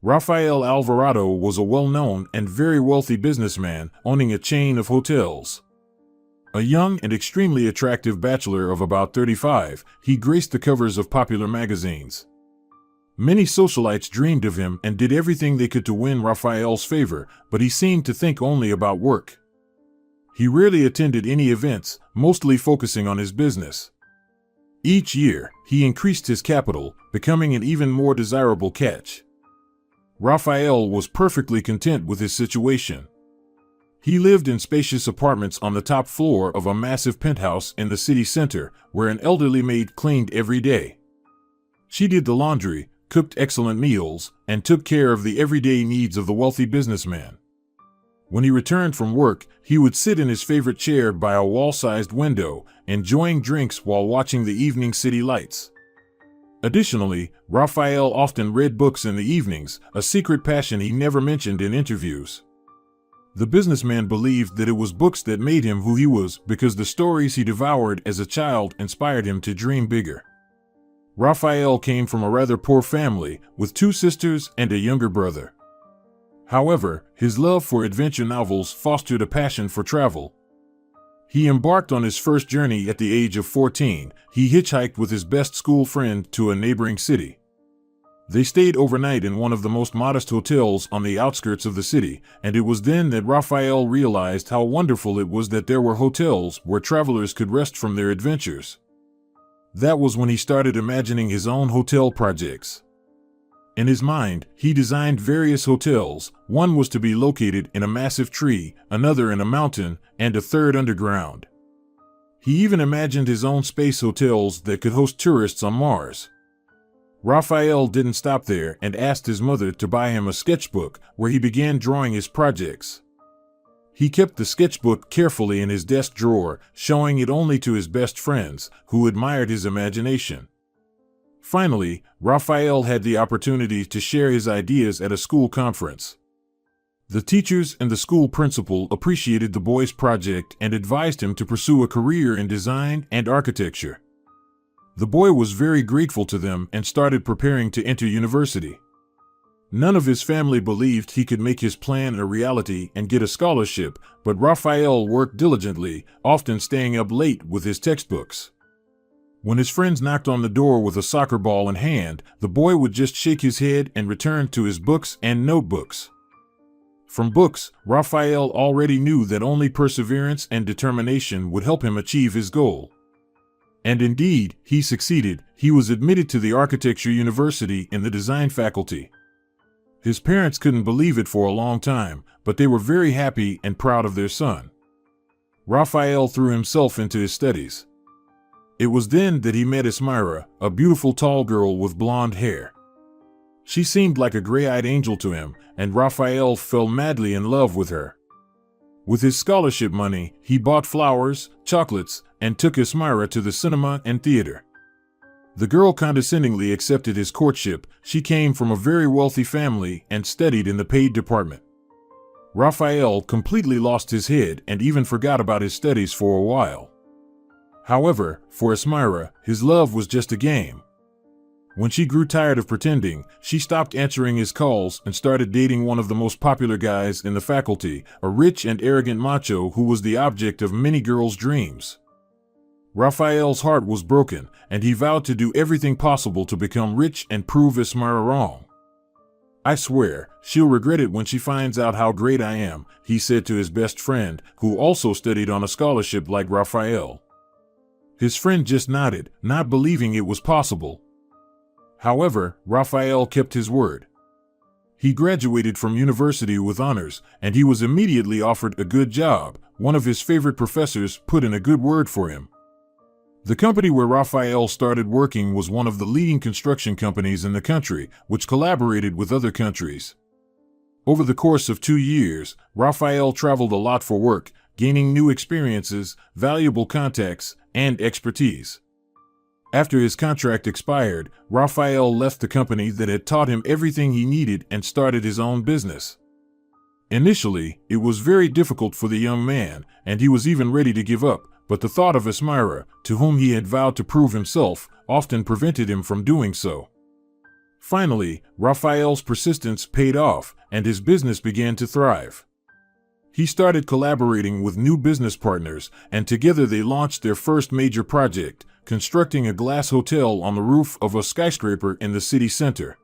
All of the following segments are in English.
Rafael Alvarado was a well-known and very wealthy businessman owning a chain of hotels. A young and extremely attractive bachelor of about 35, he graced the covers of popular magazines. Many socialites dreamed of him and did everything they could to win Rafael's favor, but he seemed to think only about work. He rarely attended any events, mostly focusing on his business. Each year, he increased his capital, becoming an even more desirable catch. Rafael was perfectly content with his situation. He lived in spacious apartments on the top floor of a massive penthouse in the city center, where an elderly maid cleaned every day. She did the laundry, cooked excellent meals, and took care of the everyday needs of the wealthy businessman. When he returned from work, he would sit in his favorite chair by a wall-sized window, enjoying drinks while watching the evening city lights. Additionally, Rafael often read books in the evenings, a secret passion he never mentioned in interviews. The businessman believed that it was books that made him who he was because the stories he devoured as a child inspired him to dream bigger. Rafael came from a rather poor family, with 2 sisters and a younger brother. However, his love for adventure novels fostered a passion for travel. He embarked on his first journey at the age of 14. He hitchhiked with his best school friend to a neighboring city. They stayed overnight in one of the most modest hotels on the outskirts of the city, and it was then that Rafael realized how wonderful it was that there were hotels where travelers could rest from their adventures. That was when he started imagining his own hotel projects. In his mind, he designed various hotels. One was to be located in a massive tree, another in a mountain, and a third underground. He even imagined his own space hotels that could host tourists on Mars. Rafael didn't stop there and asked his mother to buy him a sketchbook where he began drawing his projects. He kept the sketchbook carefully in his desk drawer, showing it only to his best friends, who admired his imagination. Finally, Rafael had the opportunity to share his ideas at a school conference. The teachers and the school principal appreciated the boy's project and advised him to pursue a career in design and architecture. The boy was very grateful to them and started preparing to enter university. None of his family believed he could make his plan a reality and get a scholarship, but Rafael worked diligently, often staying up late with his textbooks. When his friends knocked on the door with a soccer ball in hand, the boy would just shake his head and return to his books and notebooks. From books, Rafael already knew that only perseverance and determination would help him achieve his goal. And indeed, he succeeded. He was admitted to the architecture university in the design faculty. His parents couldn't believe it for a long time, but they were very happy and proud of their son. Rafael threw himself into his studies. It was then that he met Esmira, a beautiful tall girl with blonde hair. She seemed like a gray-eyed angel to him, and Rafael fell madly in love with her. With his scholarship money, he bought flowers, chocolates, and took Esmira to the cinema and theater. The girl condescendingly accepted his courtship. She came from a very wealthy family and studied in the paid department. Rafael completely lost his head and even forgot about his studies for a while. However, for Esmira, his love was just a game. When she grew tired of pretending, she stopped answering his calls and started dating one of the most popular guys in the faculty, a rich and arrogant macho who was the object of many girls' dreams. Rafael's heart was broken, and he vowed to do everything possible to become rich and prove Esmira wrong. "I swear, she'll regret it when she finds out how great I am," he said to his best friend, who also studied on a scholarship like Rafael. His friend just nodded, not believing it was possible. However, Rafael kept his word. He graduated from university with honors, and he was immediately offered a good job. One of his favorite professors put in a good word for him. The company where Rafael started working was one of the leading construction companies in the country, which collaborated with other countries. Over the course of 2 years, Rafael traveled a lot for work, gaining new experiences, valuable contacts, and expertise. After his contract expired, Rafael left the company that had taught him everything he needed and started his own business. Initially, it was very difficult for the young man, and he was even ready to give up, but the thought of Esmira, to whom he had vowed to prove himself, often prevented him from doing so. Finally, Raphael's persistence paid off, and his business began to thrive. He started collaborating with new business partners, and together they launched their first major project, constructing a glass hotel on the roof of a skyscraper in the city center.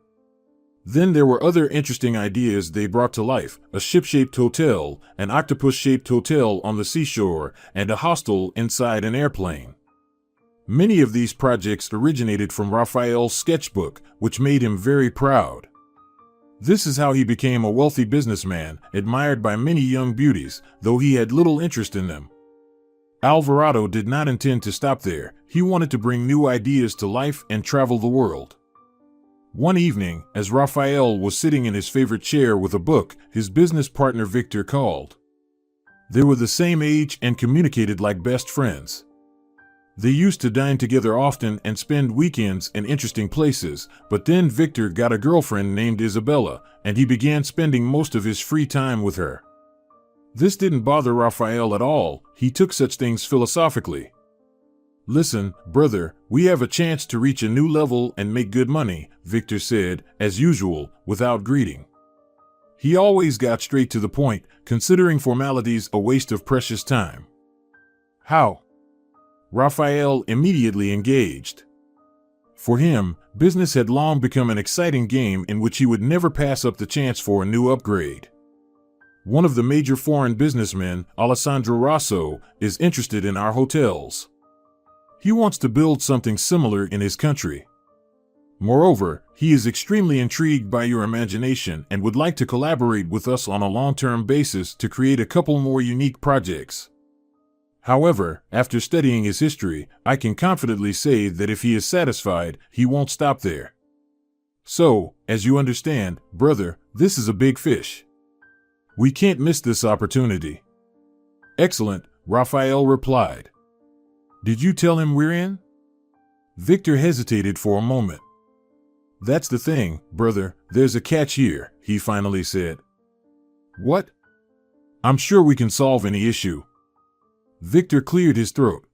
Then there were other interesting ideas they brought to life: a ship-shaped hotel, an octopus-shaped hotel on the seashore, and a hostel inside an airplane. Many of these projects originated from Raphael's sketchbook, which made him very proud. This is how he became a wealthy businessman, admired by many young beauties, though he had little interest in them. Alvarado did not intend to stop there. He wanted to bring new ideas to life and travel the world. One evening, as Raphael was sitting in his favorite chair with a book, his business partner Victor called. They were the same age and communicated like best friends. They used to dine together often and spend weekends in interesting places, but then Victor got a girlfriend named Isabella, and he began spending most of his free time with her. This didn't bother Raphael at all. He took such things philosophically. "Listen, brother, we have a chance to reach a new level and make good money," Victor said, as usual, without greeting. He always got straight to the point, considering formalities a waste of precious time. "How?" Raphael immediately engaged. For him, business had long become an exciting game in which he would never pass up the chance for a new upgrade. One of the major foreign businessmen, Alessandro Rosso, is interested in our hotels. He wants to build something similar in his country. Moreover, he is extremely intrigued by your imagination and would like to collaborate with us on a long-term basis to create a couple more unique projects. However, after studying his history, I can confidently say that if he is satisfied, he won't stop there. So, as you understand, brother, this is a big fish. We can't miss this opportunity." "Excellent," Raphael replied. "Did you tell him we're in?" Victor hesitated for a moment. "That's the thing, brother, there's a catch here," he finally said. "What?" "I'm sure we can solve any issue." Victor cleared his throat.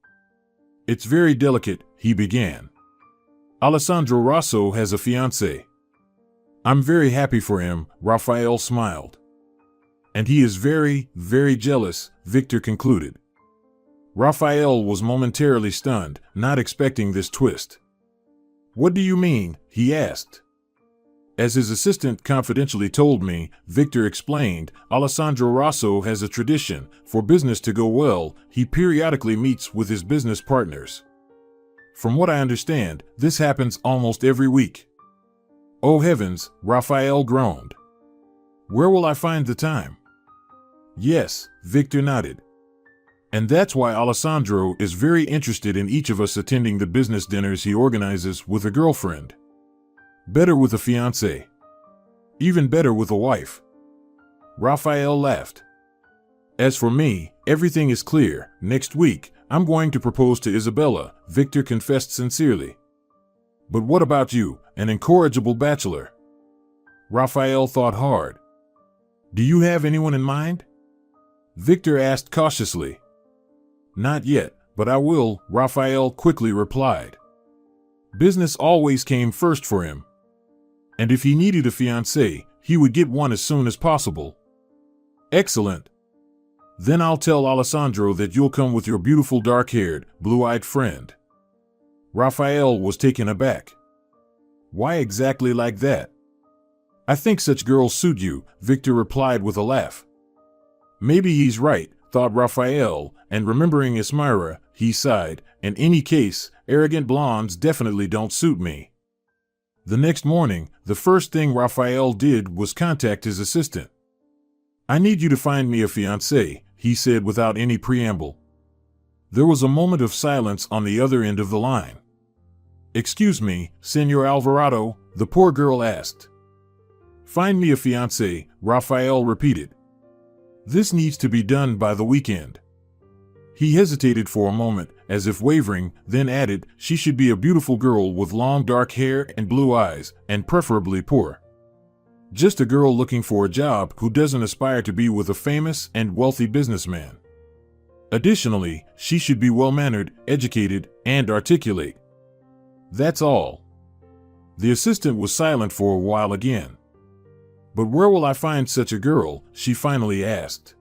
"It's very delicate," he began. "Alessandro Rosso has a fiancée. I'm very happy for him," Raphael smiled. "And he is very, very jealous," Victor concluded. Raphael was momentarily stunned, not expecting this twist. "What do you mean?" he asked. "As his assistant confidentially told me," Victor explained, "Alessandro Rosso has a tradition. For business to go well, he periodically meets with his business partners. From what I understand, this happens almost every week." "Oh heavens," Raphael groaned. "Where will I find the time?" "Yes," Victor nodded. "And that's why Alessandro is very interested in each of us attending the business dinners he organizes with a girlfriend. Better with a fiancée. Even better with a wife." Raphael laughed. "As for me, everything is clear. Next week, I'm going to propose to Isabella," Victor confessed sincerely. "But what about you, an incorrigible bachelor?" Raphael thought hard. "Do you have anyone in mind?" Victor asked cautiously. "Not yet, but I will," Raphael quickly replied. Business always came first for him. And if he needed a fiancée, he would get one as soon as possible. "Excellent. Then I'll tell Alessandro that you'll come with your beautiful dark-haired, blue-eyed friend." Raphael was taken aback. "Why exactly like that?" "I think such girls suit you," Victor replied with a laugh. Maybe he's right, thought Raphael, and remembering Ismira, he sighed. "In any case, arrogant blondes definitely don't suit me." The next morning, the first thing Raphael did was contact his assistant. "I need you to find me a fiancée," he said without any preamble. There was a moment of silence on the other end of the line. "Excuse me, Senor Alvarado," the poor girl asked. "Find me a fiancée," Raphael repeated. "This needs to be done by the weekend." He hesitated for a moment, as if wavering, then added, "She should be a beautiful girl with long dark hair and blue eyes, and preferably poor. Just a girl looking for a job who doesn't aspire to be with a famous and wealthy businessman. Additionally, she should be well-mannered, educated, and articulate. That's all." The assistant was silent for a while again. "But where will I find such a girl?" she finally asked.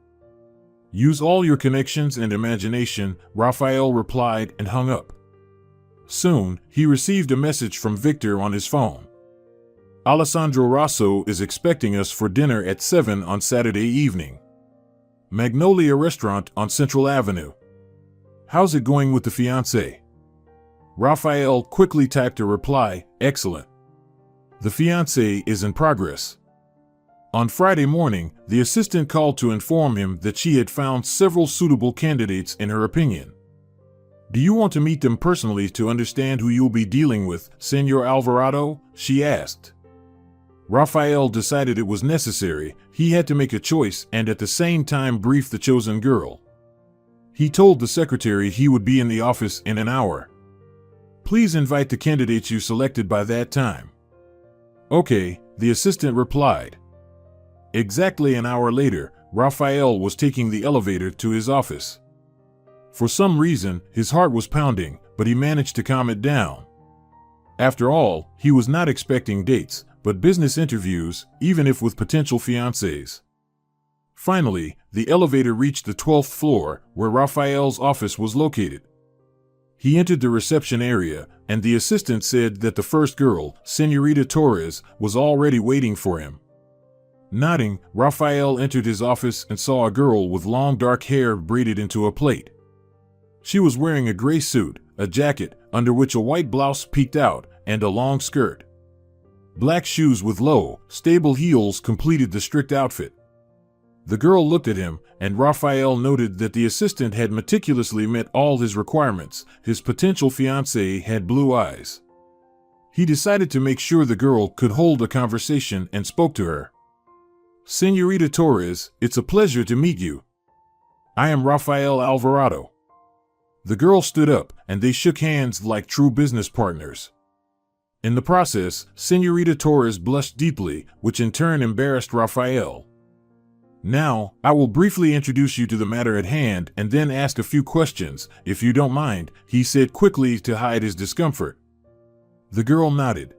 "Use all your connections and imagination," Raphael replied and hung up. Soon, he received a message from Victor on his phone. "Alessandro Rosso is expecting us for dinner at 7 on Saturday evening. Magnolia Restaurant on Central Avenue. How's it going with the fiancée?" Raphael quickly typed a reply, "Excellent. The fiancée is in progress." On Friday morning, the assistant called to inform him that she had found several suitable candidates in her opinion. "Do you want to meet them personally to understand who you'll be dealing with, Senor Alvarado?" she asked. Raphael decided it was necessary. He had to make a choice and at the same time brief the chosen girl. He told the secretary he would be in the office in an hour. "Please invite the candidates you selected by that time." "Okay," the assistant replied. Exactly an hour later, Raphael was taking the elevator to his office. For some reason, his heart was pounding, but he managed to calm it down. After all, he was not expecting dates, but business interviews, even if with potential fiancés. Finally, the elevator reached the 12th floor, where Raphael's office was located. He entered the reception area, and the assistant said that the first girl, Señorita Torres, was already waiting for him. Nodding, Raphael entered his office and saw a girl with long dark hair braided into a plait. She was wearing a gray suit, a jacket, under which a white blouse peeked out, and a long skirt. Black shoes with low, stable heels completed the strict outfit. The girl looked at him, and Raphael noted that the assistant had meticulously met all his requirements. His potential fiancée had blue eyes. He decided to make sure the girl could hold a conversation and spoke to her. "Señorita Torres, it's a pleasure to meet you. I am Raphael Alvarado." The girl stood up, and they shook hands like true business partners. In the process, Señorita Torres blushed deeply, which in turn embarrassed Raphael. "Now, I will briefly introduce you to the matter at hand and then ask a few questions, if you don't mind," he said quickly to hide his discomfort. The girl nodded.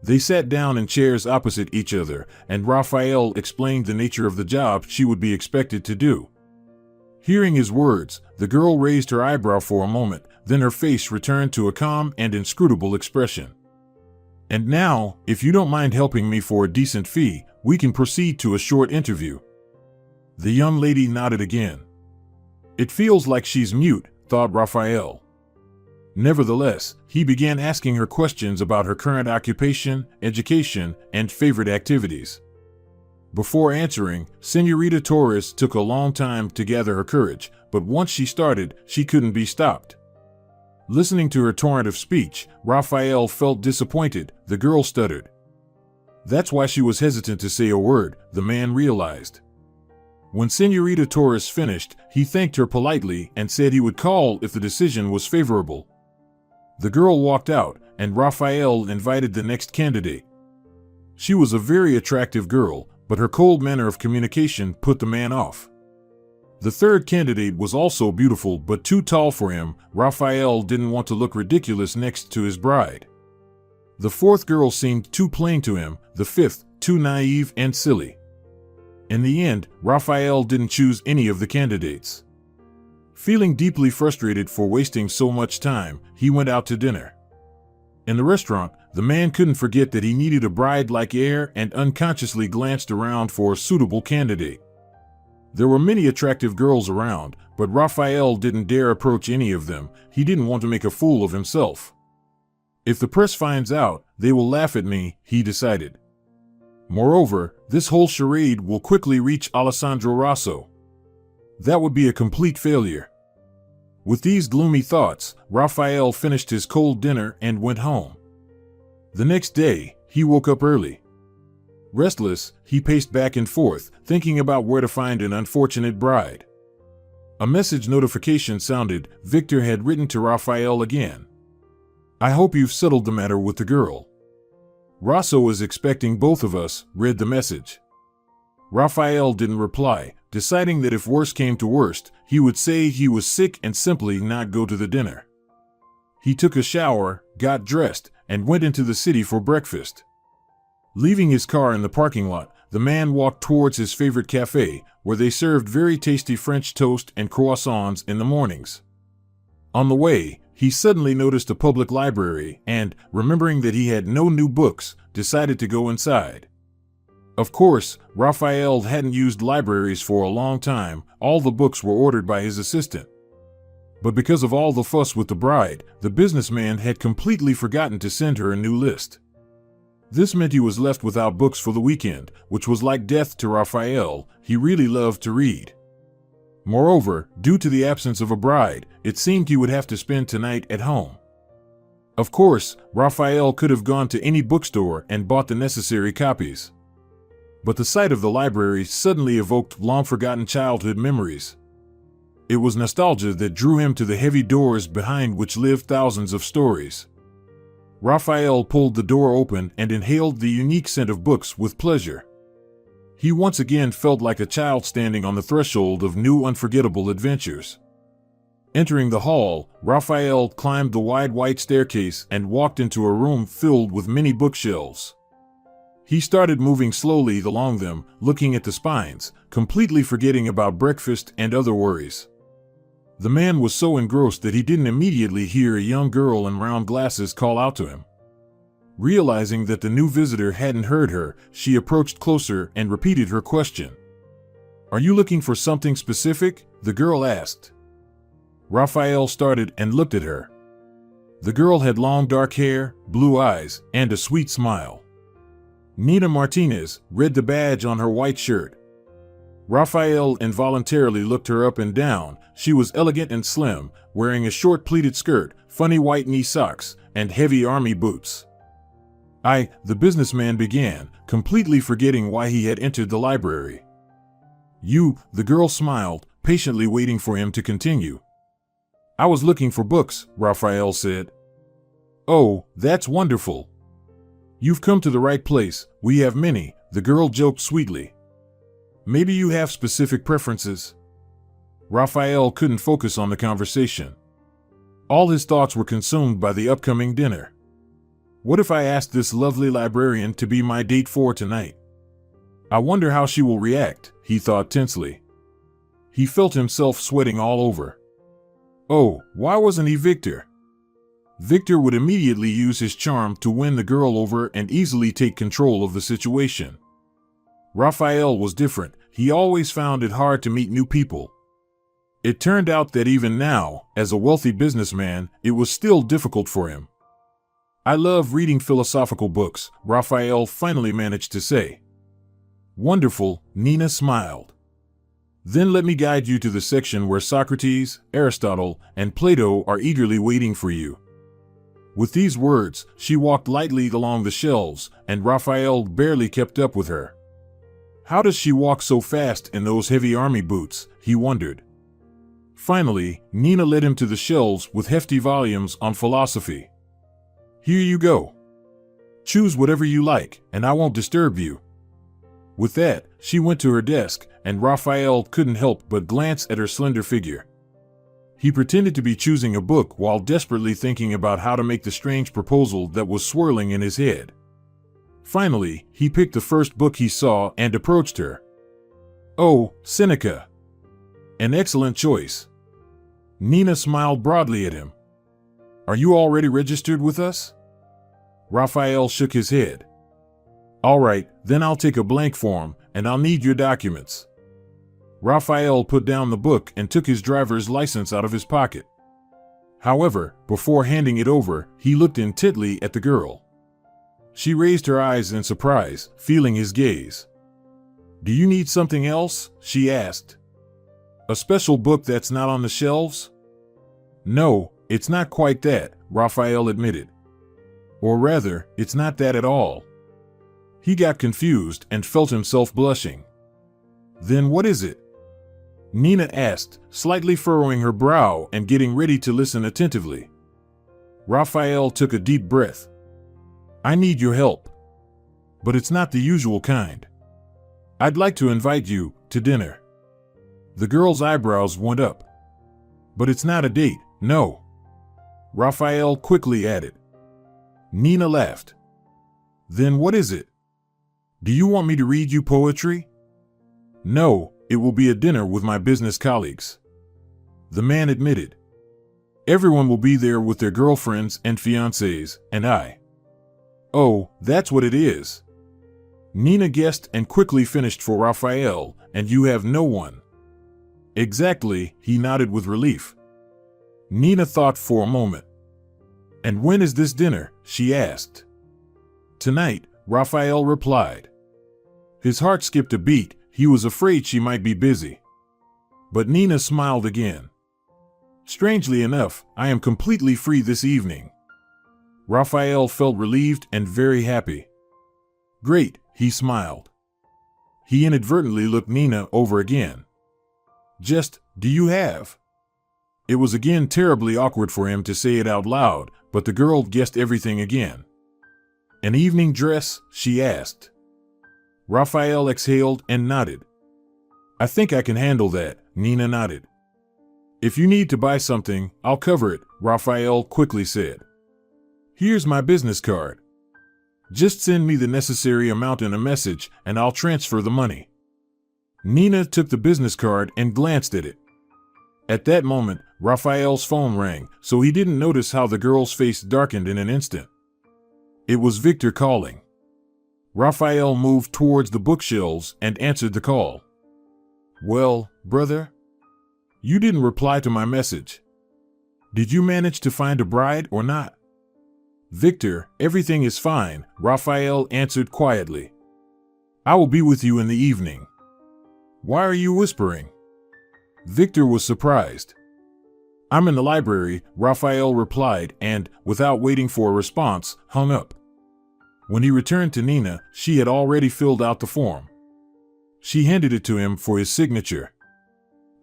They sat down in chairs opposite each other, and Raphael explained the nature of the job she would be expected to do. Hearing his words, the girl raised her eyebrow for a moment, then her face returned to a calm and inscrutable expression. "And now, if you don't mind helping me for a decent fee, we can proceed to a short interview." The young lady nodded again. "It feels like she's mute," thought Raphael. Nevertheless, he began asking her questions about her current occupation, education, and favorite activities. Before answering, Señorita Torres took a long time to gather her courage, but once she started, she couldn't be stopped. Listening to her torrent of speech, Raphael felt disappointed. The girl stuttered. That's why she was hesitant to say a word, the man realized. When Señorita Torres finished, he thanked her politely and said he would call if the decision was favorable. The girl walked out, and Raphael invited the next candidate. She was a very attractive girl, but her cold manner of communication put the man off. The third candidate was also beautiful but too tall for him. Raphael didn't want to look ridiculous next to his bride. The fourth girl seemed too plain to him, the fifth, too naive and silly. In the end, Raphael didn't choose any of the candidates. Feeling deeply frustrated for wasting so much time, he went out to dinner. In the restaurant, the man couldn't forget that he needed a bride-like air and unconsciously glanced around for a suitable candidate. There were many attractive girls around, but Raphael didn't dare approach any of them. He didn't want to make a fool of himself. "If the press finds out, they will laugh at me," he decided. Moreover, this whole charade will quickly reach Alessandro Rosso. That would be a complete failure. With these gloomy thoughts, Raphael finished his cold dinner and went home. The next day, he woke up early. Restless, he paced back and forth, thinking about where to find an unfortunate bride. A message notification sounded. Victor had written to Raphael again. "I hope you've settled the matter with the girl. Rosso is expecting both of us," read the message. Raphael didn't reply, deciding that if worse came to worst, he would say he was sick and simply not go to the dinner. He took a shower, got dressed, and went into the city for breakfast. Leaving his car in the parking lot, the man walked towards his favorite cafe, where they served very tasty French toast and croissants in the mornings. On the way, he suddenly noticed a public library and, remembering that he had no new books, decided to go inside. Of course, Raphael hadn't used libraries for a long time. All the books were ordered by his assistant. But because of all the fuss with the bride, the businessman had completely forgotten to send her a new list. This meant he was left without books for the weekend, which was like death to Raphael. He really loved to read. Moreover, due to the absence of a bride, it seemed he would have to spend tonight at home. Of course, Raphael could have gone to any bookstore and bought the necessary copies. But the sight of the library suddenly evoked long-forgotten childhood memories. It was nostalgia that drew him to the heavy doors behind which lived thousands of stories. Raphael pulled the door open and inhaled the unique scent of books with pleasure. He once again felt like a child standing on the threshold of new unforgettable adventures. Entering the hall, Raphael climbed the wide white staircase and walked into a room filled with many bookshelves. He started moving slowly along them, looking at the spines, completely forgetting about breakfast and other worries. The man was so engrossed that he didn't immediately hear a young girl in round glasses call out to him. Realizing that the new visitor hadn't heard her, she approached closer and repeated her question. "Are you looking for something specific?" the girl asked. Raphael started and looked at her. The girl had long dark hair, blue eyes, and a sweet smile. Nina Martinez read the badge on her white shirt. Raphael involuntarily looked her up and down. She was elegant and slim, wearing a short pleated skirt, funny white knee socks, and heavy army boots. The businessman began, completely forgetting why he had entered the library. "You," the girl smiled, patiently waiting for him to continue. "I was looking for books," Raphael said. "Oh, that's wonderful. You've come to the right place. We have many," the girl joked sweetly. "Maybe you have specific preferences?" Raphael couldn't focus on the conversation. All his thoughts were consumed by the upcoming dinner. What if I asked this lovely librarian to be my date for tonight? I wonder how she will react, he thought tensely. He felt himself sweating all over. Oh, why wasn't he Victor? Victor would immediately use his charm to win the girl over and easily take control of the situation. Raphael was different. He always found it hard to meet new people. It turned out that even now, as a wealthy businessman, it was still difficult for him. "I love reading philosophical books," Raphael finally managed to say. "Wonderful," Nina smiled. "Then let me guide you to the section where Socrates, Aristotle, and Plato are eagerly waiting for you." With these words, she walked lightly along the shelves, and Raphael barely kept up with her. How does she walk so fast in those heavy army boots, he wondered. Finally, Nina led him to the shelves with hefty volumes on philosophy. "Here you go. Choose whatever you like, and I won't disturb you." With that, she went to her desk, and Raphael couldn't help but glance at her slender figure. He pretended to be choosing a book while desperately thinking about how to make the strange proposal that was swirling in his head. Finally, he picked the first book he saw and approached her. "Oh, Seneca. An excellent choice." Nina smiled broadly at him. "Are you already registered with us?" Raphael shook his head. "All right, then I'll take a blank form, and I'll need your documents." Raphael put down the book and took his driver's license out of his pocket. However, before handing it over, he looked intently at the girl. She raised her eyes in surprise, feeling his gaze. "Do you need something else?" she asked. "A special book that's not on the shelves?" "No, it's not quite that," Raphael admitted. "Or rather, it's not that at all." He got confused and felt himself blushing. "Then what is it?" Nina asked, slightly furrowing her brow and getting ready to listen attentively. Raphael took a deep breath. "I need your help. But it's not the usual kind. I'd like to invite you to dinner." The girl's eyebrows went up. "But it's not a date, no," Raphael quickly added. Nina laughed. Then what is it? Do you want me to read you poetry? No, it will be a dinner with my business colleagues. The man admitted. Everyone will be there with their girlfriends and fiancés, and I. Oh, that's what it is. Nina guessed and quickly finished for Raphael, and you have no one. Exactly, he nodded with relief. Nina thought for a moment. And when is this dinner? She asked. Tonight, Raphael replied. His heart skipped a beat. He was afraid she might be busy. But Nina smiled again. Strangely enough, I am completely free this evening. Raphael felt relieved and very happy. Great, he smiled. He inadvertently looked Nina over again. Just, do you have? It was again terribly awkward for him to say it out loud, but the girl guessed everything again. An evening dress? She asked. Raphael exhaled and nodded. I think I can handle that, Nina nodded. If you need to buy something, I'll cover it, Raphael quickly said. Here's my business card. Just send me the necessary amount in a message, and I'll transfer the money. Nina took the business card and glanced at it. At that moment, Raphael's phone rang, so he didn't notice how the girl's face darkened in an instant. It was Victor calling. Raphael moved towards the bookshelves and answered the call. Well, brother? You didn't reply to my message. Did you manage to find a bride or not? Victor, everything is fine, Raphael answered quietly. I will be with you in the evening. Why are you whispering? Victor was surprised. I'm in the library, Raphael replied and, without waiting for a response, hung up. When he returned to Nina, she had already filled out the form. She handed it to him for his signature.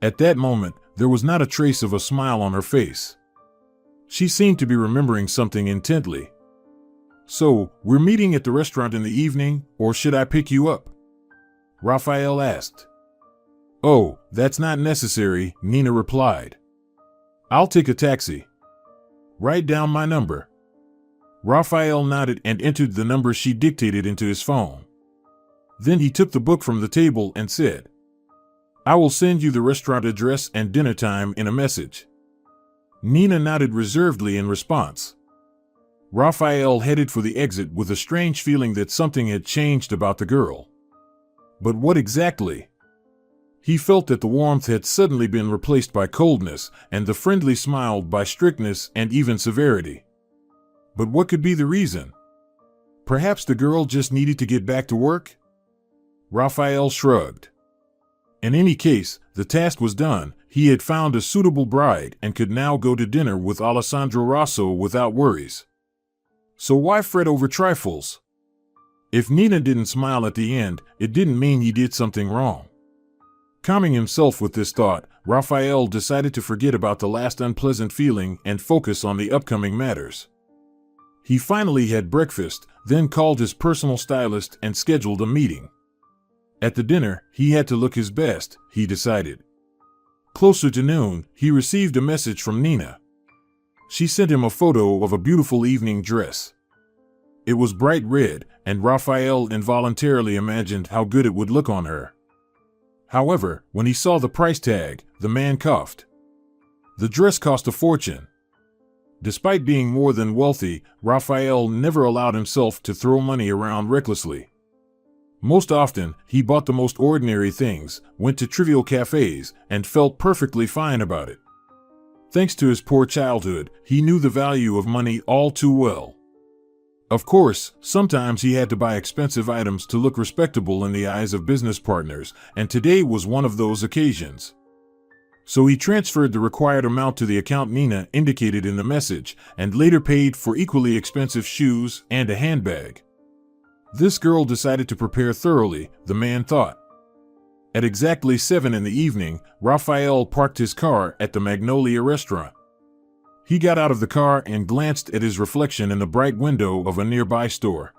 At that moment, there was not a trace of a smile on her face. She seemed to be remembering something intently. So, we're meeting at the restaurant in the evening, or should I pick you up? Raphael asked. Oh, that's not necessary, Nina replied. I'll take a taxi. Write down my number. Raphael nodded and entered the number she dictated into his phone. Then he took the book from the table and said, I will send you the restaurant address and dinner time in a message. Nina nodded reservedly in response. Raphael headed for the exit with a strange feeling that something had changed about the girl. But what exactly? He felt that the warmth had suddenly been replaced by coldness, and the friendly smile by strictness and even severity. But what could be the reason? Perhaps the girl just needed to get back to work? Raphael shrugged. In any case, the task was done. He had found a suitable bride and could now go to dinner with Alessandro Rosso without worries. So why fret over trifles? If Nina didn't smile at the end, it didn't mean he did something wrong. Calming himself with this thought, Raphael decided to forget about the last unpleasant feeling and focus on the upcoming matters. He finally had breakfast, then called his personal stylist and scheduled a meeting. At the dinner, he had to look his best, he decided. Closer to noon, he received a message from Nina. She sent him a photo of a beautiful evening dress. It was bright red, and Raphael involuntarily imagined how good it would look on her. However, when he saw the price tag, the man coughed. The dress cost a fortune. Despite being more than wealthy, Raphael never allowed himself to throw money around recklessly. Most often, he bought the most ordinary things, went to trivial cafes, and felt perfectly fine about it. Thanks to his poor childhood, he knew the value of money all too well. Of course, sometimes he had to buy expensive items to look respectable in the eyes of business partners, and today was one of those occasions. So he transferred the required amount to the account Nina indicated in the message, and later paid for equally expensive shoes and a handbag. This girl decided to prepare thoroughly, the man thought. At exactly 7 in the evening, Raphael parked his car at the Magnolia restaurant. He got out of the car and glanced at his reflection in the bright window of a nearby store.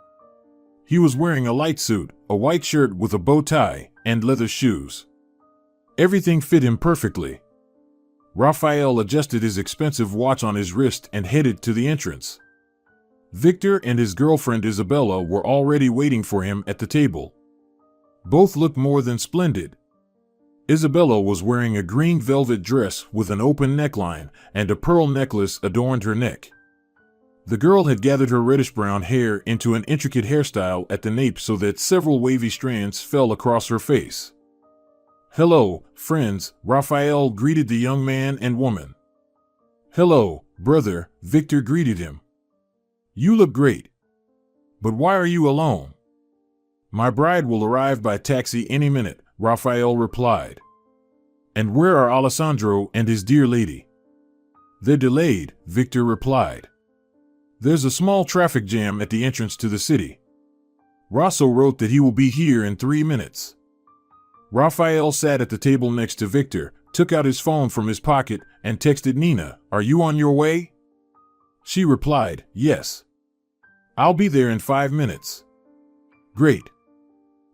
He was wearing a light suit, a white shirt with a bow tie, and leather shoes. Everything fit him perfectly. Raphael adjusted his expensive watch on his wrist and headed to the entrance. Victor and his girlfriend Isabella were already waiting for him at the table. Both looked more than splendid. Isabella was wearing a green velvet dress with an open neckline, and a pearl necklace adorned her neck. The girl had gathered her reddish-brown hair into an intricate hairstyle at the nape so that several wavy strands fell across her face. "Hello, friends," Raphael greeted the young man and woman. "Hello, brother," Victor greeted him. "You look great. But why are you alone?" "My bride will arrive by taxi any minute," Raphael replied. "And where are Alessandro and his dear lady?" "They're delayed," Victor replied. "There's a small traffic jam at the entrance to the city. Rosso wrote that he will be here in 3 minutes." Raphael sat at the table next to Victor, took out his phone from his pocket, and texted Nina, "Are you on your way?" She replied, "Yes. I'll be there in 5 minutes." "Great.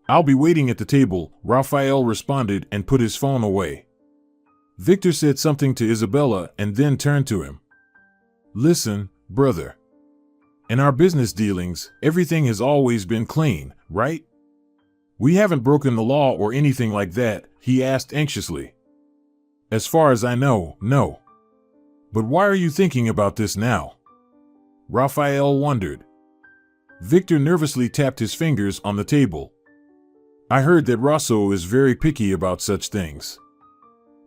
I'll be waiting at the table," Raphael responded and put his phone away. Victor said something to Isabella and then turned to him. "Listen, brother. In our business dealings, everything has always been clean, right? We haven't broken the law or anything like that," he asked anxiously. "As far as I know, no. But why are you thinking about this now?" Raphael wondered. Victor nervously tapped his fingers on the table. "I heard that Rosso is very picky about such things.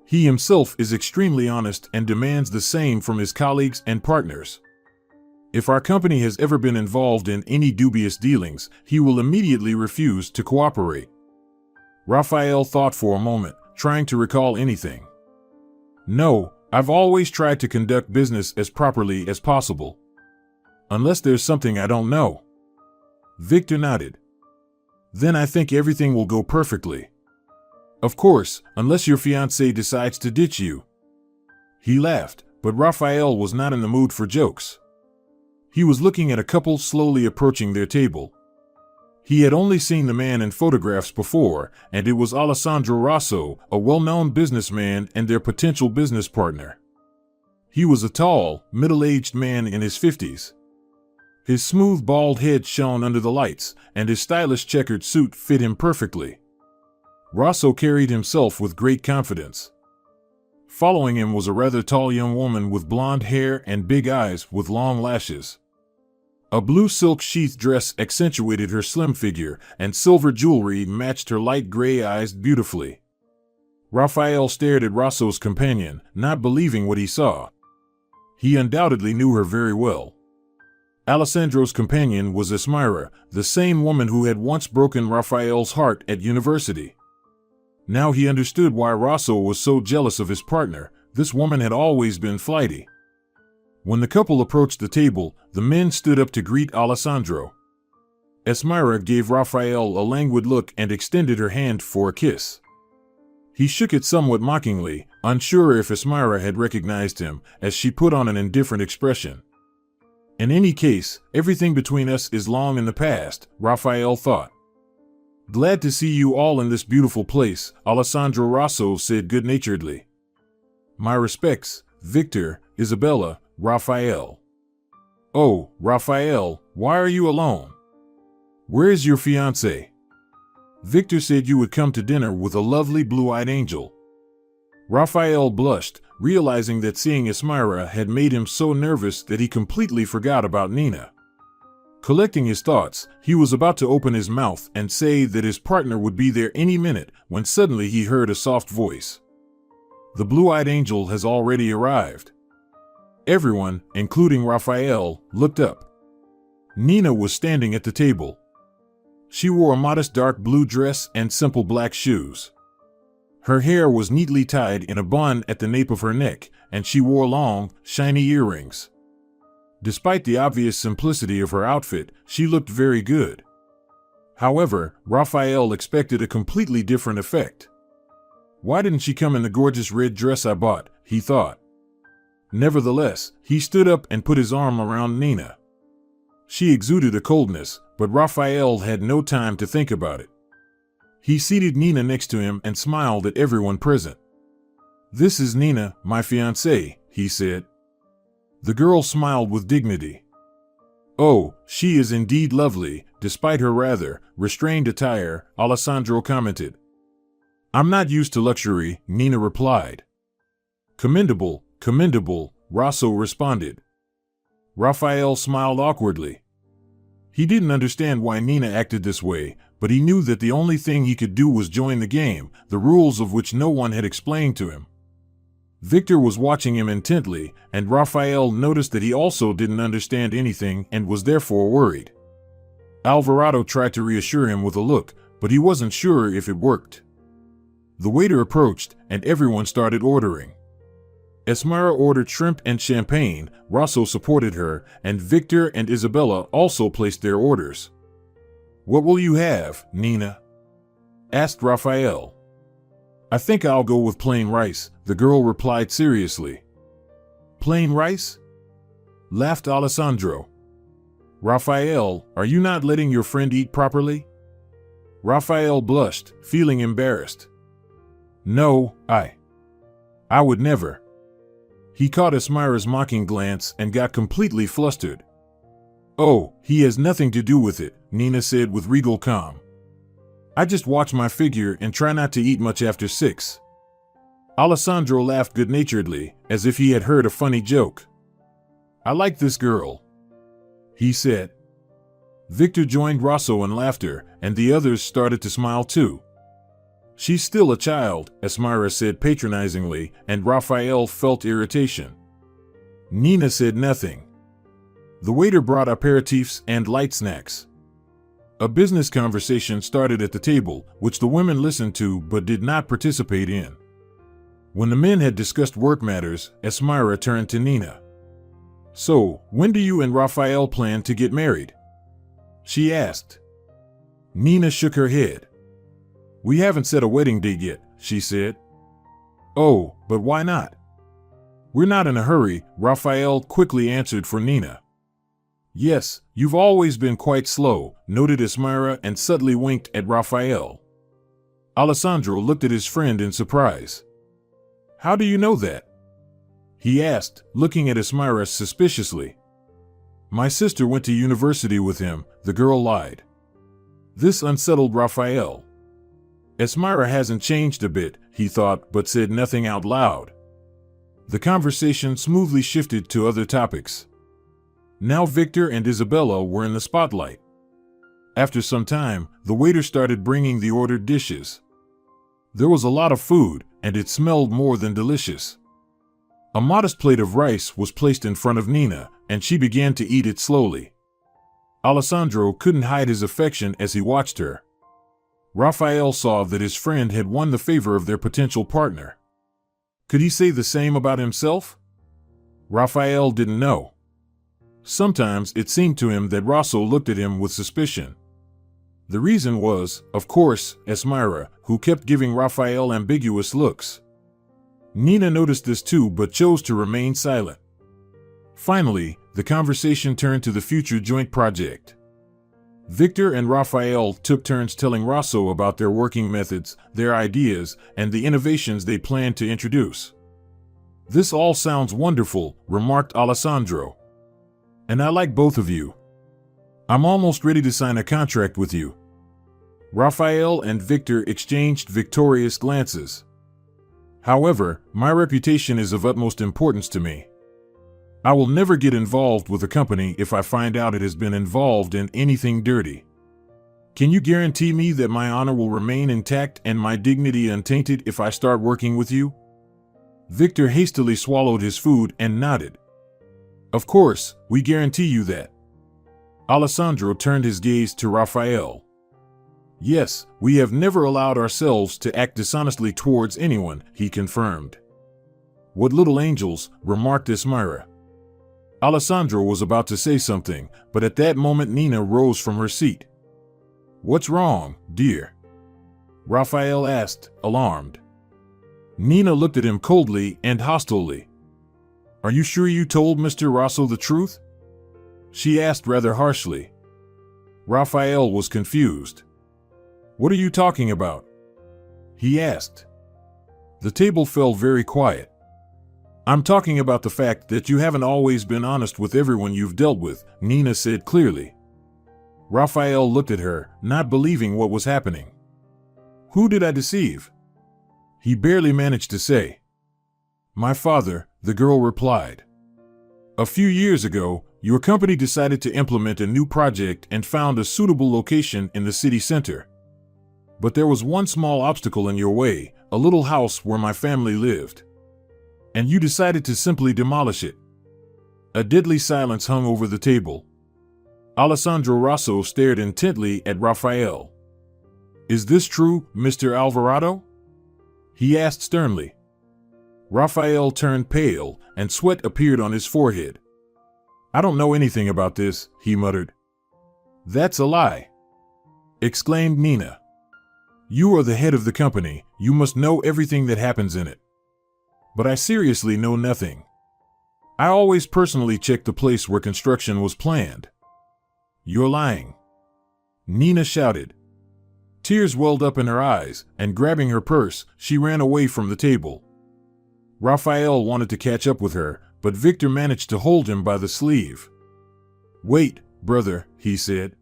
He himself is extremely honest and demands the same from his colleagues and partners. If our company has ever been involved in any dubious dealings, he will immediately refuse to cooperate." Raphael thought for a moment, trying to recall anything. "No, I've always tried to conduct business as properly as possible. Unless there's something I don't know." Victor nodded. "Then I think everything will go perfectly. Of course, unless your fiancée decides to ditch you." He laughed, but Raphael was not in the mood for jokes. He was looking at a couple slowly approaching their table. He had only seen the man in photographs before, and it was Alessandro Rosso, a well-known businessman and their potential business partner. He was a tall, middle-aged man in his 50s. His smooth bald head shone under the lights, and his stylish checkered suit fit him perfectly. Rosso carried himself with great confidence. Following him was a rather tall young woman with blonde hair and big eyes with long lashes. A blue silk sheath dress accentuated her slim figure, and silver jewelry matched her light gray eyes beautifully. Raphael stared at Rosso's companion, not believing what he saw. He undoubtedly knew her very well. Alessandro's companion was Esmira, the same woman who had once broken Raphael's heart at university. Now he understood why Rosso was so jealous of his partner. This woman had always been flighty. When the couple approached the table, the men stood up to greet Alessandro. Esmira gave Raphael a languid look and extended her hand for a kiss. He shook it somewhat mockingly, unsure if Esmira had recognized him, as she put on an indifferent expression. "In any case, everything between us is long in the past," Raphael thought. "Glad to see you all in this beautiful place," Alessandro Rosso said good-naturedly. "My respects, Victor, Isabella, Raphael." "Oh, Raphael, why are you alone? Where is your fiancée? Victor said you would come to dinner with a lovely blue-eyed angel." Raphael blushed, realizing that seeing Esmira had made him so nervous that he completely forgot about Nina. Collecting his thoughts, he was about to open his mouth and say that his partner would be there any minute when suddenly he heard a soft voice. "The blue-eyed angel has already arrived." Everyone, including Raphael, looked up. Nina was standing at the table. She wore a modest dark blue dress and simple black shoes. Her hair was neatly tied in a bun at the nape of her neck, and she wore long, shiny earrings. Despite the obvious simplicity of her outfit, she looked very good. However, Raphael expected a completely different effect. "Why didn't she come in the gorgeous red dress I bought?" he thought. Nevertheless, he stood up and put his arm around Nina. She exuded a coldness, but Raphael had no time to think about it. He seated Nina next to him and smiled at everyone present. "This is Nina, my fiancée," he said. The girl smiled with dignity. Oh, she is indeed lovely, despite her rather restrained attire, Alessandro commented. I'm not used to luxury, Nina replied. Commendable, commendable, Rosso responded. Raphael smiled awkwardly. He didn't understand why Nina acted this way, but he knew that the only thing he could do was join the game, the rules of which no one had explained to him. Victor was watching him intently, and Raphael noticed that he also didn't understand anything and was therefore worried. Alvarado tried to reassure him with a look, but he wasn't sure if it worked. The waiter approached, and everyone started ordering. Esmira ordered shrimp and champagne, Rosso supported her, and Victor and Isabella also placed their orders. What will you have, Nina? Asked Raphael. I think I'll go with plain rice, the girl replied seriously. Plain rice? Laughed Alessandro. Raphael, are you not letting your friend eat properly? Raphael blushed, feeling embarrassed. No, I would never. He caught Esmira's mocking glance and got completely flustered. Oh, he has nothing to do with it, Nina said with regal calm. I just watch my figure and try not to eat much after 6. Alessandro laughed good-naturedly, as if he had heard a funny joke. I like this girl, he said. Victor joined Rosso in laughter, and the others started to smile too. She's still a child, Esmira said patronizingly, and Raphael felt irritation. Nina said nothing. The waiter brought aperitifs and light snacks. A business conversation started at the table, which the women listened to but did not participate in. When the men had discussed work matters, Esmira turned to Nina. So, when do you and Raphael plan to get married? She asked. Nina shook her head. We haven't set a wedding date yet, she said. Oh, but why not? We're not in a hurry, Raphael quickly answered for Nina. Yes, you've always been quite slow, noted Esmira and subtly winked at Raphael. Alessandro looked at his friend in surprise. How do you know that? He asked, looking at Esmira suspiciously. My sister went to university with him, the girl lied. This unsettled Raphael. Esmira hasn't changed a bit, he thought, but said nothing out loud. The conversation smoothly shifted to other topics. Now Victor and Isabella were in the spotlight. After some time, the waiter started bringing the ordered dishes. There was a lot of food, and it smelled more than delicious. A modest plate of rice was placed in front of Nina, and she began to eat it slowly. Alessandro couldn't hide his affection as he watched her. Raphael saw that his friend had won the favor of their potential partner. Could he say the same about himself? Raphael didn't know. Sometimes it seemed to him that Rosso looked at him with suspicion. The reason was, of course, Esmira, who kept giving Raphael ambiguous looks. Nina noticed this too but chose to remain silent. Finally, the conversation turned to the future joint project. Victor and Raphael took turns telling Rosso about their working methods, their ideas, and the innovations they planned to introduce. This all sounds wonderful, remarked Alessandro. And I like both of you. I'm almost ready to sign a contract with you. Raphael and Victor exchanged victorious glances. However, my reputation is of utmost importance to me. I will never get involved with a company if I find out it has been involved in anything dirty. Can you guarantee me that my honor will remain intact and my dignity untainted if I start working with you? Victor hastily swallowed his food and nodded. Of course, we guarantee you that. Alessandro turned his gaze to Raphael. Yes, we have never allowed ourselves to act dishonestly towards anyone, he confirmed. What little angels, remarked Esmira. Alessandro was about to say something, but at that moment Nina rose from her seat. What's wrong, dear? Raphael asked, alarmed. Nina looked at him coldly and hostilely. Are you sure you told Mr. Rosso the truth? She asked rather harshly. Raphael was confused. What are you talking about? He asked. The table fell very quiet. I'm talking about the fact that you haven't always been honest with everyone you've dealt with, Nina said clearly. Raphael looked at her, not believing what was happening. Who did I deceive? He barely managed to say. My father, the girl replied. A few years ago, your company decided to implement a new project and found a suitable location in the city center. But there was one small obstacle in your way, a little house where my family lived. And you decided to simply demolish it. A deadly silence hung over the table. Alessandro Rosso stared intently at Raphael. Is this true, Mr. Alvarado? He asked sternly. Raphael turned pale, and sweat appeared on his forehead. I don't know anything about this, he muttered. That's a lie, exclaimed Nina. You are the head of the company, you must know everything that happens in it. But I seriously know nothing. I always personally check the place where construction was planned. You're lying, Nina shouted. Tears welled up in her eyes, and grabbing her purse, she ran away from the table. Raphael wanted to catch up with her, but Victor managed to hold him by the sleeve. Wait, brother, he said.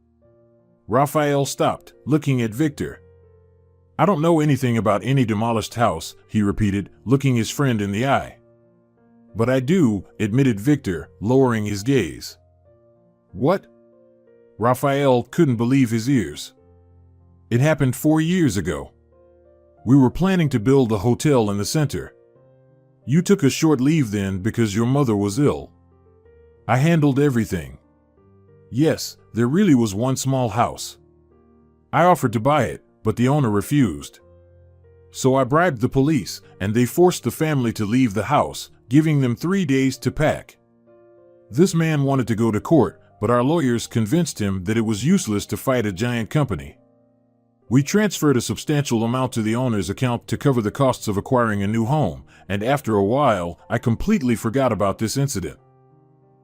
Raphael stopped, looking at Victor. I don't know anything about any demolished house, he repeated, looking his friend in the eye. But I do, admitted Victor, lowering his gaze. What? Raphael couldn't believe his ears. It happened 4 years ago. We were planning to build a hotel in the center. You took a short leave then because your mother was ill. I handled everything. Yes, there really was one small house. I offered to buy it, but the owner refused. So I bribed the police, and they forced the family to leave the house, giving them 3 days to pack. This man wanted to go to court, but our lawyers convinced him that it was useless to fight a giant company. We transferred a substantial amount to the owner's account to cover the costs of acquiring a new home, and after a while, I completely forgot about this incident.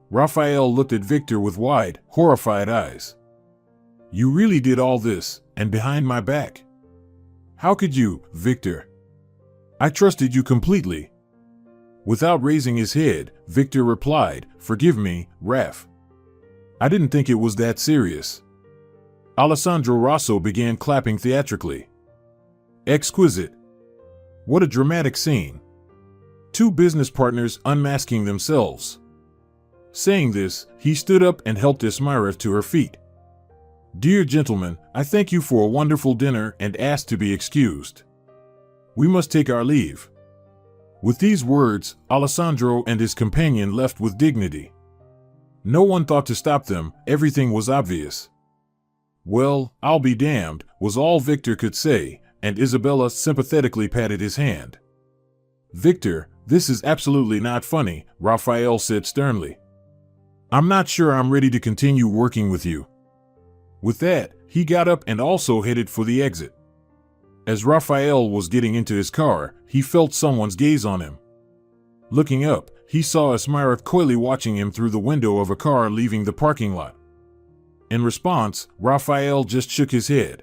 Raphael looked at Victor with wide, horrified eyes. You really did all this, and behind my back? How could you, Victor? I trusted you completely. Without raising his head, Victor replied, Forgive me, Raph. I didn't think it was that serious. Alessandro Rosso began clapping theatrically. Exquisite. What a dramatic scene. Two business partners unmasking themselves. Saying this, he stood up and helped Esmira to her feet. Dear gentlemen, I thank you for a wonderful dinner and ask to be excused. We must take our leave. With these words, Alessandro and his companion left with dignity. No one thought to stop them, everything was obvious. Well, I'll be damned, was all Victor could say, and Isabella sympathetically patted his hand. Victor, this is absolutely not funny, Raphael said sternly. I'm not sure I'm ready to continue working with you. With that, he got up and also headed for the exit. As Raphael was getting into his car, he felt someone's gaze on him. Looking up, he saw Esmira coyly watching him through the window of a car leaving the parking lot. In response, Raphael just shook his head.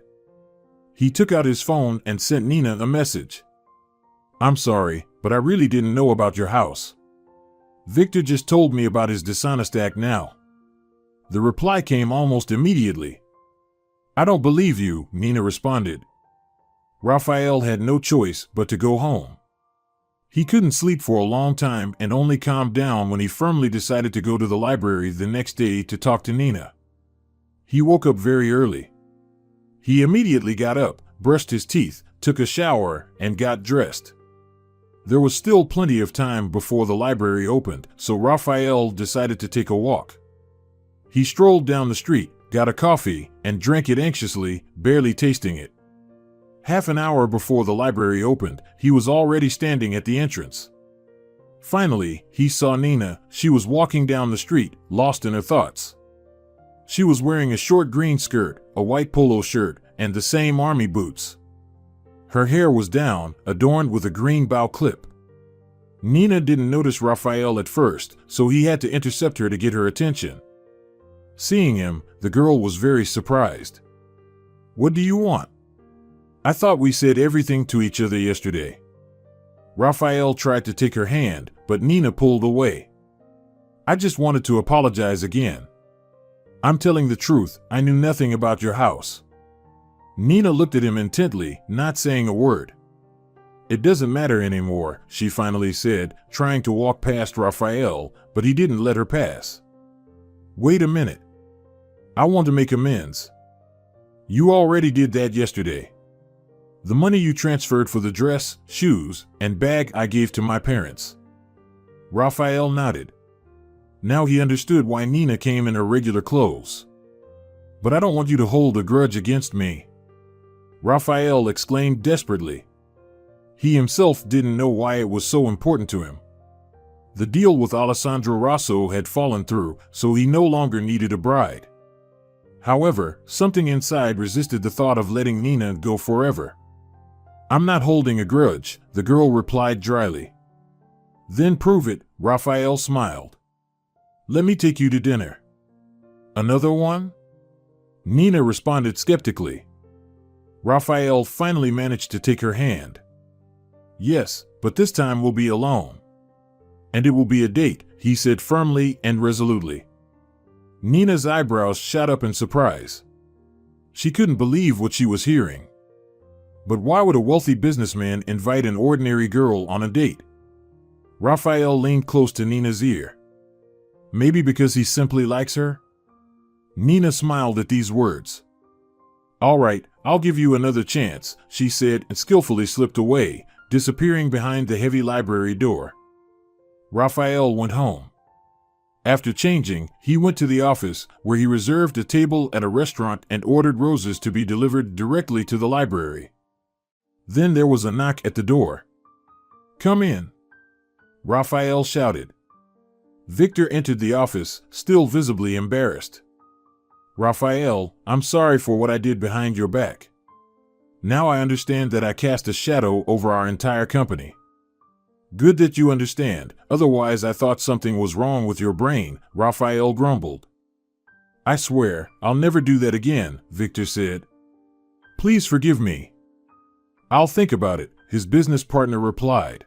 He took out his phone and sent Nina a message. I'm sorry, but I really didn't know about your house. Victor just told me about his dishonest act now. The reply came almost immediately. I don't believe you, Nina responded. Raphael had no choice but to go home. He couldn't sleep for a long time and only calmed down when he firmly decided to go to the library the next day to talk to Nina. He woke up very early. He immediately got up, brushed his teeth, took a shower, and got dressed. There was still plenty of time before the library opened, so Raphael decided to take a walk. He strolled down the street, got a coffee, and drank it anxiously, barely tasting it. Half an hour before the library opened, he was already standing at the entrance. Finally, he saw Nina. She was walking down the street, lost in her thoughts. She was wearing a short green skirt, a white polo shirt, and the same army boots. Her hair was down, adorned with a green bow clip. Nina didn't notice Raphael at first, so he had to intercept her to get her attention. Seeing him, the girl was very surprised. What do you want? I thought we said everything to each other yesterday. Raphael tried to take her hand, but Nina pulled away. "I just wanted to apologize again. I'm telling the truth, I knew nothing about your house." Nina looked at him intently, not saying a word. "It doesn't matter anymore," she finally said, trying to walk past Raphael, but he didn't let her pass. "Wait a minute. I want to make amends. You already did that yesterday. The money you transferred for the dress, shoes, and bag I gave to my parents." Raphael nodded. Now he understood why Nina came in her regular clothes. "But I don't want you to hold a grudge against me," Raphael exclaimed desperately. He himself didn't know why it was so important to him. The deal with Alessandro Rosso had fallen through, so he no longer needed a bride. However, something inside resisted the thought of letting Nina go forever. "I'm not holding a grudge," the girl replied dryly. "Then prove it," Raphael smiled. "Let me take you to dinner." "Another one?" Nina responded skeptically. Raphael finally managed to take her hand. "Yes, but this time we'll be alone. And it will be a date," he said firmly and resolutely. Nina's eyebrows shot up in surprise. She couldn't believe what she was hearing. But why would a wealthy businessman invite an ordinary girl on a date? Raphael leaned close to Nina's ear. Maybe because he simply likes her? Nina smiled at these words. "All right, I'll give you another chance," she said and skillfully slipped away, disappearing behind the heavy library door. Raphael went home. After changing, he went to the office, where he reserved a table at a restaurant and ordered roses to be delivered directly to the library. Then there was a knock at the door. "Come in," Raphael shouted. Victor entered the office, still visibly embarrassed. "Raphael, I'm sorry for what I did behind your back. Now I understand that I cast a shadow over our entire company." "Good that you understand, otherwise I thought something was wrong with your brain," Raphael grumbled. "I swear, I'll never do that again," Victor said. "Please forgive me." "I'll think about it," his business partner replied.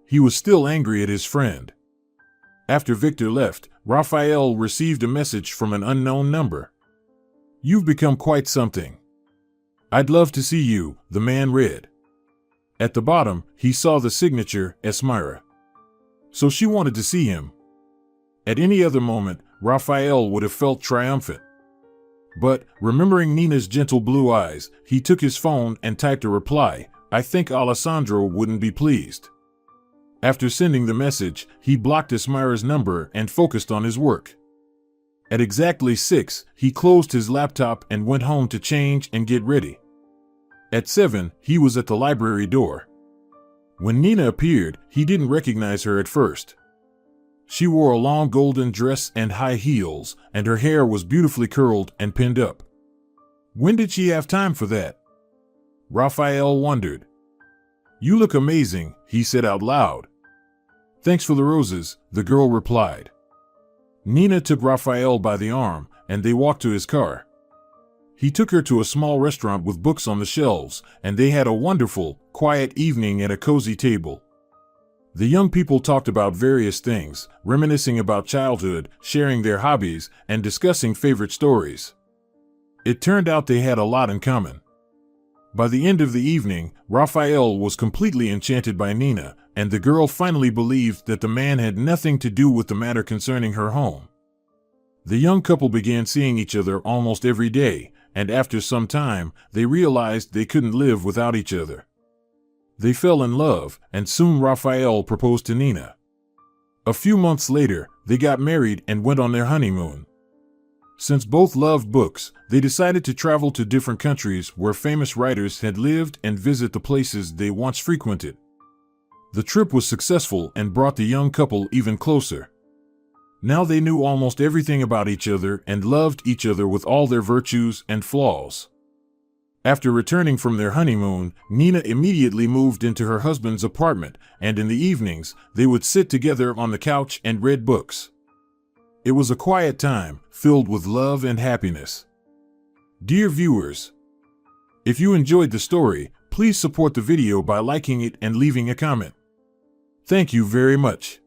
He was still angry at his friend. After Victor left, Raphael received a message from an unknown number. "You've become quite something. I'd love to see you," the man read. At the bottom, he saw the signature, Esmira. So she wanted to see him. At any other moment, Raphael would have felt triumphant. But, remembering Nina's gentle blue eyes, he took his phone and typed a reply. "I think Alessandro wouldn't be pleased." After sending the message, he blocked Esmira's number and focused on his work. At exactly 6, he closed his laptop and went home to change and get ready. At 7, he was at the library door. When Nina appeared, he didn't recognize her at first. She wore a long golden dress and high heels, and her hair was beautifully curled and pinned up. When did she have time for that? Raphael wondered. "You look amazing," he said out loud. "Thanks for the roses," the girl replied. Nina took Raphael by the arm, and they walked to his car. He took her to a small restaurant with books on the shelves, and they had a wonderful, quiet evening at a cozy table. The young people talked about various things, reminiscing about childhood, sharing their hobbies, and discussing favorite stories. It turned out they had a lot in common. By the end of the evening, Raphael was completely enchanted by Nina, and the girl finally believed that the man had nothing to do with the matter concerning her home. The young couple began seeing each other almost every day, and after some time, they realized they couldn't live without each other. They fell in love, and soon Raphael proposed to Nina. A few months later, they got married and went on their honeymoon. Since both loved books, they decided to travel to different countries where famous writers had lived and visit the places they once frequented. The trip was successful and brought the young couple even closer. Now they knew almost everything about each other and loved each other with all their virtues and flaws. After returning from their honeymoon, Nina immediately moved into her husband's apartment, and in the evenings, they would sit together on the couch and read books. It was a quiet time, filled with love and happiness. Dear viewers, if you enjoyed the story, please support the video by liking it and leaving a comment. Thank you very much.